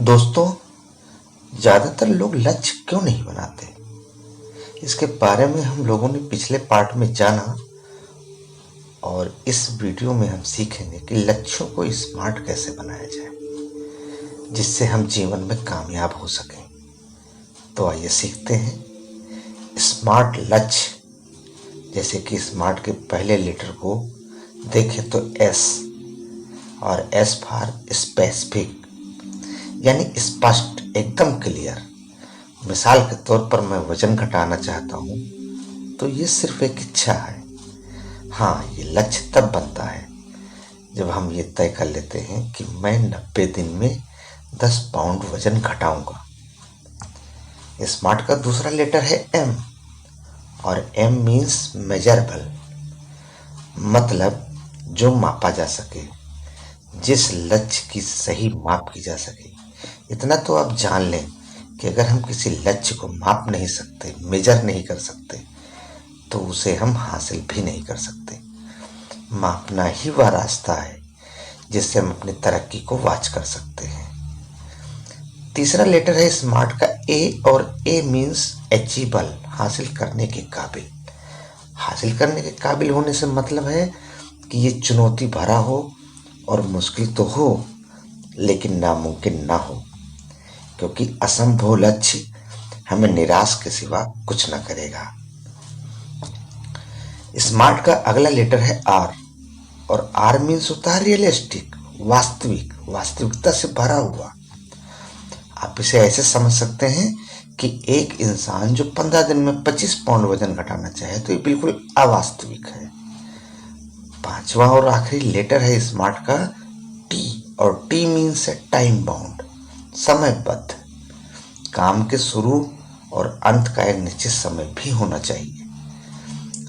दोस्तों, ज़्यादातर लोग लक्ष्य क्यों नहीं बनाते? इसके बारे में हम लोगों ने पिछले पार्ट में जाना और इस वीडियो में हम सीखेंगे कि लक्ष्यों को स्मार्ट कैसे बनाया जाए जिससे हम जीवन में कामयाब हो सकें। तो आइए सीखते हैं। स्मार्ट लक्ष्य, जैसे कि स्मार्ट के पहले लेटर को देखें तो एस, और एस फॉर स्पेसिफिक यानी स्पष्ट, एकदम क्लियर। मिसाल के तौर पर मैं वजन घटाना चाहता हूँ तो ये सिर्फ एक इच्छा है। हाँ, ये लक्ष्य तब बनता है जब हम ये तय कर लेते हैं कि मैं 90 दिन में 10 पाउंड वजन घटाऊंगा। स्मार्ट का दूसरा लेटर है एम, और एम मीन्स मेजरेबल, मतलब जो मापा जा सके, जिस लक्ष्य की सही माप की जा सके। इतना तो आप जान लें कि अगर हम किसी लक्ष्य को माप नहीं सकते, मेजर नहीं कर सकते, तो उसे हम हासिल भी नहीं कर सकते। मापना ही वह रास्ता है जिससे हम अपनी तरक्की को वॉच कर सकते हैं। तीसरा लेटर है स्मार्ट का ए, और ए मीन्स अचीवेबल, हासिल करने के काबिल। हासिल करने के काबिल होने से मतलब है कि ये चुनौती भरा हो और मुश्किल तो हो लेकिन नामुमकिन ना हो, क्योंकि असंभव लक्ष्य हमें निराश के सिवा कुछ न करेगा। स्मार्ट का अगला लेटर है आर, और आर मीन्स होता है रियलिस्टिक, वास्तविक, वास्तविकता से भरा हुआ। आप इसे ऐसे समझ सकते हैं कि एक इंसान जो 15 दिन में 25 पाउंड वजन घटाना चाहे तो ये बिल्कुल अवास्तविक है। पांचवा और आखिरी लेटर है स्मार्ट का टी, और टी मीन्स है टाइम बाउंड, समयबद्ध। काम के शुरू और अंत का एक निश्चित समय भी होना चाहिए।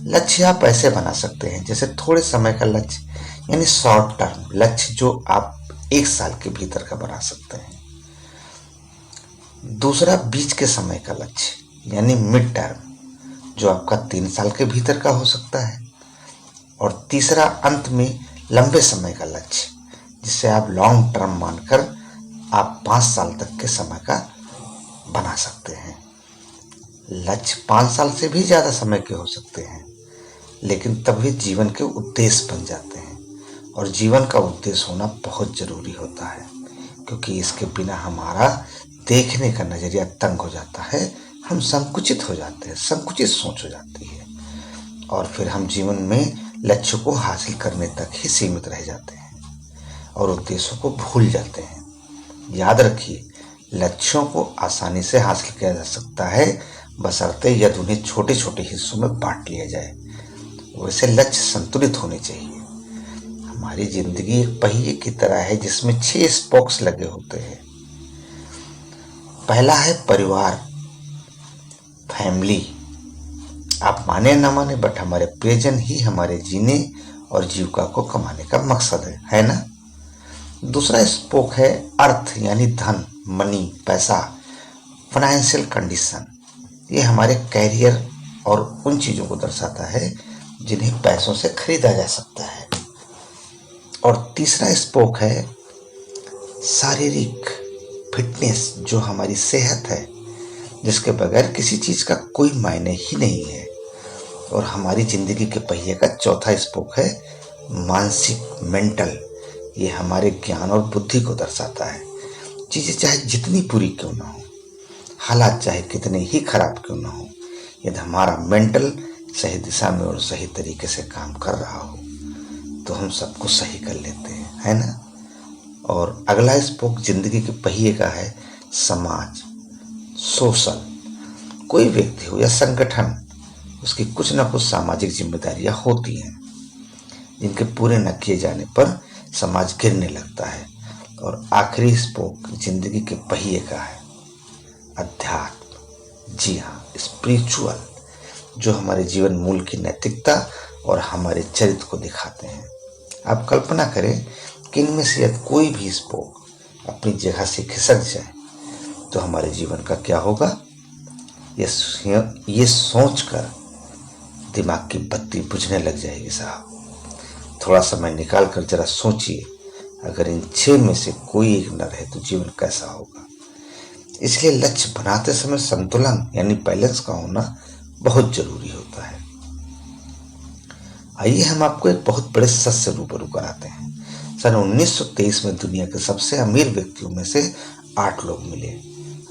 लक्ष्य आप ऐसे बना सकते हैं जैसे थोड़े समय का लक्ष्य, यानी शॉर्ट टर्म लक्ष्य जो आप 1 साल के भीतर का बना सकते हैं। दूसरा बीच के समय का लक्ष्य यानी मिड टर्म, जो आपका 3 साल के भीतर का हो सकता है। और तीसरा अंत में लंबे समय का लक्ष्य, जिसे आप लॉन्ग टर्म मानकर आप 5 साल तक के समय का बना सकते हैं। लक्ष्य 5 साल से भी ज्यादा समय के हो सकते हैं, लेकिन तब वे जीवन के उद्देश्य बन जाते हैं, और जीवन का उद्देश्य होना बहुत जरूरी होता है, क्योंकि इसके बिना हमारा देखने का नजरिया तंग हो जाता है, हम संकुचित हो जाते हैं, संकुचित सोच हो जाती है, और फिर हम जीवन में लक्ष्य को हासिल करने तक ही सीमित रह जाते हैं और उद्देश्यों को भूल जाते हैं। याद रखिए, लक्ष्यों को आसानी से हासिल किया जा सकता है, बशर्ते यदि उन्हें छोटे छोटे हिस्सों में बांट लिया जाए। वैसे लक्ष्य संतुलित होने चाहिए। हमारी जिंदगी एक पहिए की तरह है जिसमें 6 स्पोक्स लगे होते हैं। पहला है परिवार, फैमिली। आप माने ना माने, बट हमारे प्रियजन ही हमारे जीने और जीविका को कमाने का मकसद है ना। दूसरा स्पोक है अर्थ, यानी धन, मनी, पैसा, फाइनेंशियल कंडीशन। ये हमारे कैरियर और उन चीजों को दर्शाता है जिन्हें पैसों से खरीदा जा सकता है। और तीसरा स्पोक है शारीरिक फिटनेस, जो हमारी सेहत है, जिसके बगैर किसी चीज का कोई मायने ही नहीं है। और हमारी जिंदगी के पहिए का चौथा स्पोक है मानसिक, मेंटल। ये हमारे ज्ञान और बुद्धि को दर्शाता है। चीजें चाहे जितनी बुरी क्यों ना हो, हालात चाहे कितने ही खराब क्यों ना हो, यदि हमारा मेंटल सही दिशा में और सही तरीके से काम कर रहा हो तो हम सबको सही कर लेते हैं, है ना। और अगला स्पोक जिंदगी के पहिए का है समाज, सोशल। कोई व्यक्ति हो या संगठन, उसकी कुछ ना कुछ सामाजिक जिम्मेदारियां होती हैं जिनके पूरे न किए जाने पर समाज गिरने लगता है। और आखिरी स्पोक जिंदगी के पहिए का है अध्यात्म, जी हाँ, स्पिरिचुअल, जो हमारे जीवन मूल की नैतिकता और हमारे चरित्र को दिखाते हैं। आप कल्पना करें कि इनमें से यदि कोई भी स्पोक अपनी जगह से खिसक जाए तो हमारे जीवन का क्या होगा। ये सोचकर दिमाग की बत्ती बुझने लग जाएगी साहब। थोड़ा समय निकाल कर जरा सोचिए, अगर इन 6 में से कोई एक न रहे तो जीवन कैसा होगा। इसलिए लक्ष्य बनाते समय संतुलन यानी बैलेंस का होना बहुत जरूरी होता है। आइए हम आपको एक बहुत बड़े सच से रूबरू कराते हैं। सन 1923 में दुनिया के सबसे अमीर व्यक्तियों में से 8 लोग मिले।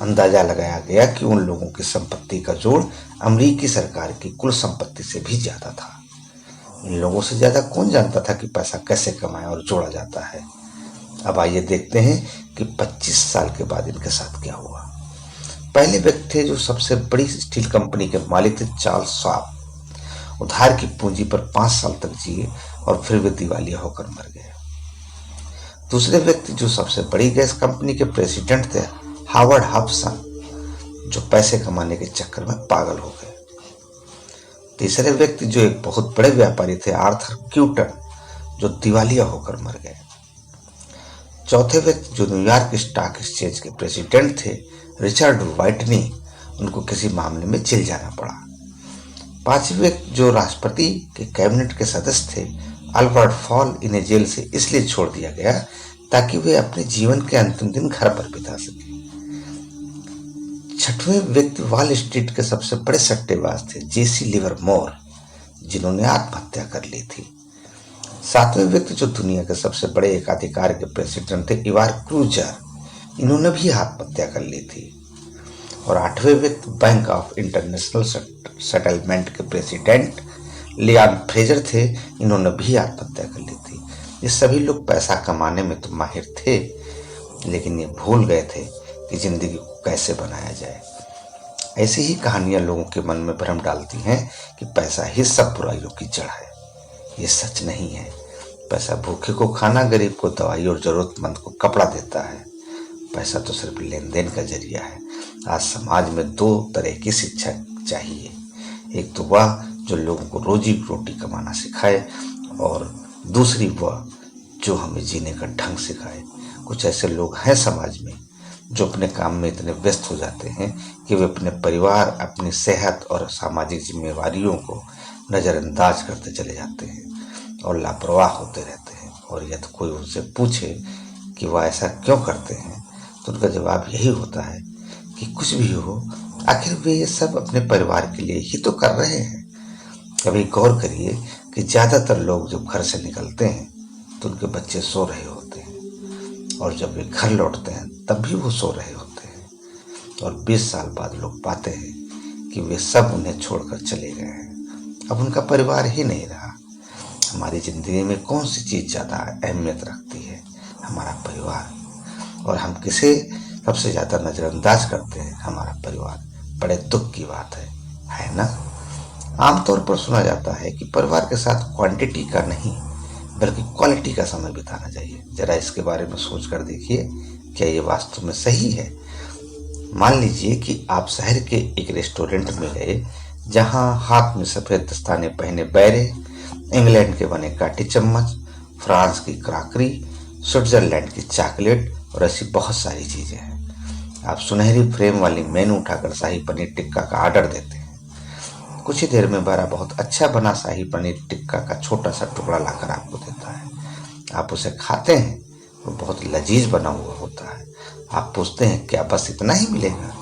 अंदाजा लगाया गया कि उन लोगों की संपत्ति का जोड़ अमेरिकी सरकार की कुल संपत्ति से भी ज्यादा था। इन लोगों से ज्यादा कौन जानता था कि पैसा कैसे कमाया और जोड़ा जाता है। अब आइए देखते हैं कि 25 साल के बाद इनके साथ क्या हुआ। पहले व्यक्ति थे जो सबसे बड़ी स्टील कंपनी के मालिक थे, चार्ल्स श्वाब। उधार की पूंजी पर 5 साल तक जिए और फिर वे दिवालिया होकर मर गए। दूसरे व्यक्ति जो सबसे बड़ी गैस कंपनी के प्रेसिडेंट थे, हावर्ड हब्सन, जो पैसे कमाने के चक्कर में पागल हो गए। तीसरे व्यक्ति जो एक बहुत बड़े व्यापारी थे, आर्थर क्यूटन, जो दिवालिया होकर मर गए। चौथे व्यक्ति जो न्यूयॉर्क स्टॉक एक्सचेंज के प्रेसिडेंट थे, रिचर्ड व्हाइटनी, उनको किसी मामले में जेल जाना पड़ा। पांचवें व्यक्ति जो राष्ट्रपति के कैबिनेट के सदस्य थे, अल्बर्ट फॉल, इन्हें जेल से इसलिए छोड़ दिया गया ताकि वे अपने जीवन के अंतिम दिन घर पर बिता सके। छठवें व्यक्ति वॉल स्ट्रीट के सबसे बड़े सट्टेबाज थे, जेसी लिवरमोर, जिन्होंने आत्महत्या कर ली थी। सातवें व्यक्ति जो दुनिया के सबसे बड़े एकाधिकार के प्रेसिडेंट थे, इवार क्रूजर, इन्होंने भी आत्महत्या कर ली थी। और आठवें व्यक्ति बैंक ऑफ इंटरनेशनल सेटलमेंट के प्रेसिडेंट लियान फ्रेजर थे, इन्होंने भी आत्महत्या कर ली थी। ये सभी लोग पैसा कमाने में तो माहिर थे, लेकिन ये भूल गए थे कि जिंदगी को कैसे बनाया जाए। ऐसी ही कहानियां लोगों के मन में भ्रम डालती हैं कि पैसा ही सब बुराइयों की जड़ है। ये सच नहीं है। पैसा भूखे को खाना, गरीब को दवाई और जरूरतमंद को कपड़ा देता है। पैसा तो सिर्फ लेन देन का जरिया है। आज समाज में 2 तरह की शिक्षा चाहिए। एक तो वह जो लोगों को रोजी रोटी कमाना सिखाए, और दूसरी वह जो हमें जीने का ढंग सिखाए। कुछ ऐसे लोग हैं समाज में जो अपने काम में इतने व्यस्त हो जाते हैं कि वे अपने परिवार, अपनी सेहत और सामाजिक जिम्मेवारियों को नजरअंदाज करते चले जाते हैं और लापरवाह होते रहते हैं। और यदि कोई उनसे पूछे कि वह ऐसा क्यों करते हैं, तो उनका जवाब यही होता है कि कुछ भी हो, आखिर वे ये सब अपने परिवार के लिए ही तो कर रहे हैं। कभी गौर करिए कि ज्यादातर लोग जब घर से निकलते हैं तो उनके बच्चे सो रहे होते हैं, और जब वे घर लौटते हैं तब भी वो सो रहे होते हैं। और 20 साल बाद लोग पाते हैं कि वे सब उन्हें छोड़कर चले गए हैं। अब उनका परिवार ही नहीं रहा। हमारी जिंदगी में कौन सी चीज ज्यादा अहमियत रखती है? हमारा परिवार। और हम किसे सबसे ज्यादा नजरअंदाज करते हैं? हमारा परिवार। बड़े दुख की बात है ना? आमतौर पर सुना जाता है कि परिवार के साथ क्वांटिटी का नहीं बल्कि क्वालिटी का समय बिताना चाहिए। जरा इसके बारे में सोच कर देखिए, क्या ये वास्तव में सही है? मान लीजिए कि आप शहर के एक रेस्टोरेंट में गए, जहां हाथ में सफेद दस्ताने पहने बैरे, इंग्लैंड के बने कांटे चम्मच, फ्रांस की क्राकरी, स्विट्जरलैंड की चॉकलेट और ऐसी बहुत सारी चीजें हैं। आप सुनहरी फ्रेम वाली मेनू उठाकर शाही पनीर टिक्का का ऑर्डर देते हैं। कुछ ही देर में बारा बहुत अच्छा बना शाही पनीर टिक्का का छोटा सा टुकड़ा लाकर आपको देता है। आप उसे खाते हैं, वो बहुत लजीज बना हुआ होता है। आप पूछते हैं, क्या बस इतना ही मिलेगा?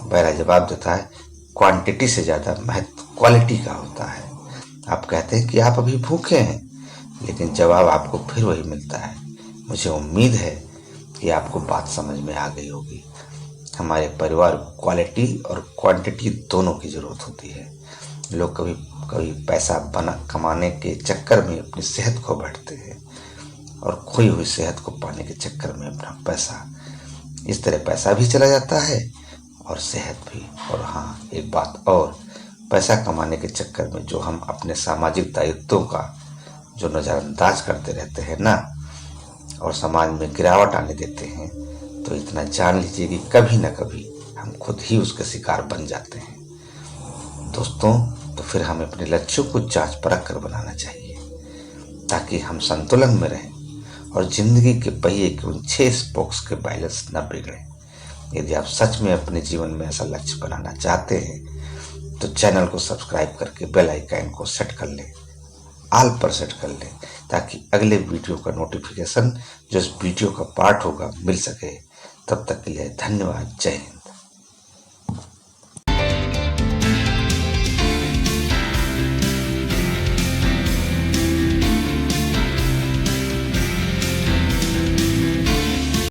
बारा जवाब देता है, क्वांटिटी से ज्यादा महत्व क्वालिटी का होता है। आप कहते हैं कि आप अभी भूखे हैं, लेकिन जवाब आपको फिर वही मिलता है। मुझे उम्मीद है कि आपको बात समझ में आ गई होगी। हमारे परिवार को क्वालिटी और क्वांटिटी दोनों की जरूरत होती है। लोग कभी कभी पैसा कमाने के चक्कर में अपनी सेहत खो बैठते हैं, और खोई हुई सेहत को पाने के चक्कर में अपना पैसा। इस तरह पैसा भी चला जाता है और सेहत भी। और हाँ, एक बात और, पैसा कमाने के चक्कर में जो हम अपने सामाजिक दायित्वों का जो नजरअंदाज करते रहते हैं ना, और समाज में गिरावट आने देते हैं, तो इतना जान लीजिए कि कभी ना कभी हम खुद ही उसके शिकार बन जाते हैं। दोस्तों, तो फिर हमें अपने लक्ष्यों को जांच परख कर बनाना चाहिए, ताकि हम संतुलन में रहें और जिंदगी के पहिए के उन 6 स्पोक्स के बैलेंस न बिगड़े। यदि आप सच में अपने जीवन में ऐसा लक्ष्य बनाना चाहते हैं, तो चैनल को सब्सक्राइब करके बेल आइकन को सेट कर लें, ऑल पर सेट कर लें, ताकि अगले वीडियो का नोटिफिकेशन जो इस वीडियो का पार्ट होगा मिल सके। तब तक के लिए धन्यवाद। जय हिंद।